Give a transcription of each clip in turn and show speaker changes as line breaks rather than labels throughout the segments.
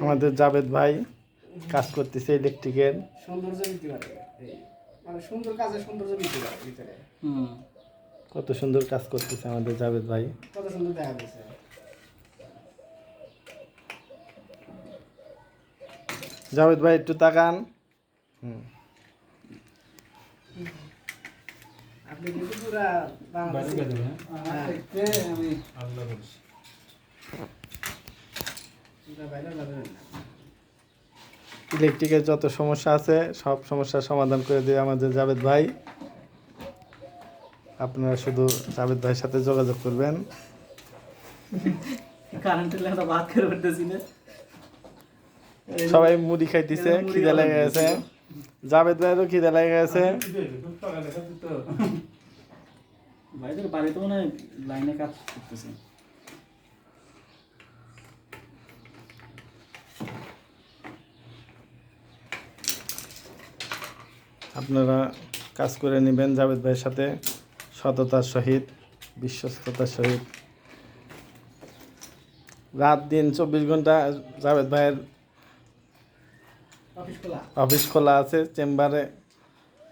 আমাদের জাবেদ ভাই কাজ করতেছে ইলেকট্রিকের।
সৌন্দর্য বৃদ্ধি পারে, মানে সুন্দর কাজে সৌন্দর্য বৃদ্ধি পারে ভিতরে।
কত সুন্দর কাজ করতেছে আমাদের জাবেদ ভাই।
কত সুন্দর দেখা যাচ্ছে।
জাবেদ ভাই একটু তাকান।
আপনি কিন্তু পুরা
ইলেকট্রিকের যত সমস্যা আছে সব সমস্যার সমাধান করে দেবে আমাদের জাবেদ ভাই। আপনারা শুধু জাবেদ ভাইয়ের সাথে যোগাযোগ করবেন। সবাই মুড়ি খাইতেছে, খিদে লেগে গেছে। জাবেদ ভাইয়েরও খিদে লেগে গেছে।
ভাইদের বাড়িতে মনে হয় লাইনে কাজ করতেছে।
আপনারা কাজ করে নেবেন জাবেদ ভাইয়ের সাথে সততার সহিত, বিশ্বস্ততার সহিত। রাত দিন 24 ঘন্টা জাবেদ ভাইয়ের অফিস খোলা আছে।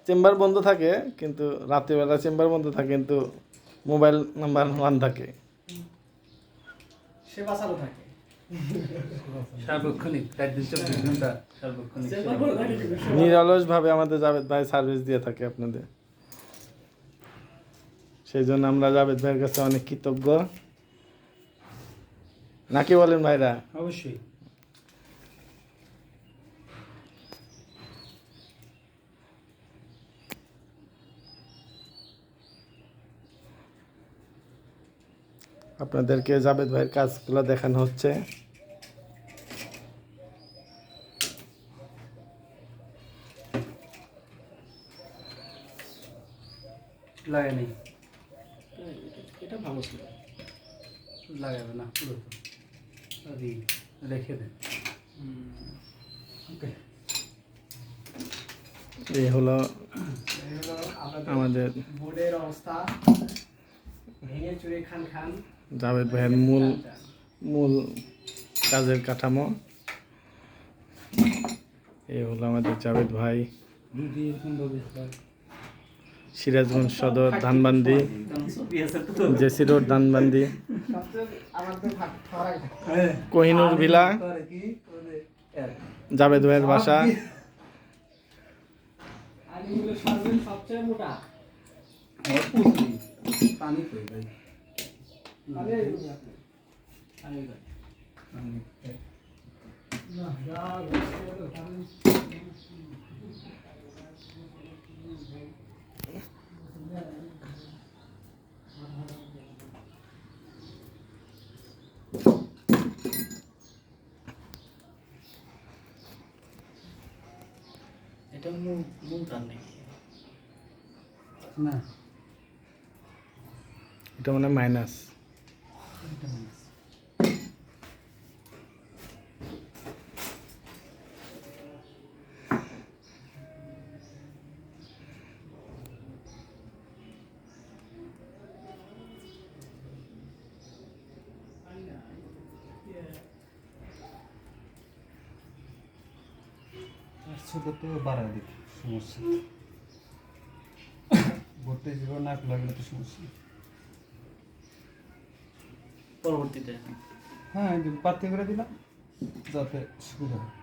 চেম্বার বন্ধ থাকে, কিন্তু রাত্রিবেলা চেম্বার বন্ধ থাকে, কিন্তু মোবাইল নাম্বার 1 থাকে।
সেবা চালু থাকে
সার্বক্ষণিক, 24 ঘন্টা সার্বক্ষণিক
নিরলসভাবে আমাদের জাবেদ ভাই সার্ভিস দিয়ে থাকে আপনাদের। সেই জন্য আমরা জাবেদ ভাইয়ের কাছে অনেক কৃতজ্ঞ, নাকি বলেন ভাইরা?
অবশ্যই।
আপনাদেরকে জাবেদ ভাইয়ের কাজগুলো দেখানো হচ্ছে।
লাগে নেই,
এটা ভালো ছিল,
লাগাবে না পুরো তো রেখে দেন। ওকে,
এই হলো আমাদের
বোর্ডের অবস্থা। ভেঙে চুরে খান খান
জাবেদ ভাইয়ের মূল কাজের কাঠামো। এই হলো আমাদের জাবেদ ভাই, Sirajganj Sadar, Dhanbandi, JC road, Dhanbandi, Kohinoor villa Javed ভাইয়ের বাসা।
সবচেয়ে মোটা
পানি কই ভাই?
এটা মূল টান নাকি?
না,
এটা মানে মাইনাস।
ছোট তো বাড়া দিকে সমস্যা, ভোল্টেজ না লাগলে তো সমস্যা।
পরবর্তীতে
হ্যাঁ, পার্থক্য করে দিলাম যাতে সুবিধা হয়।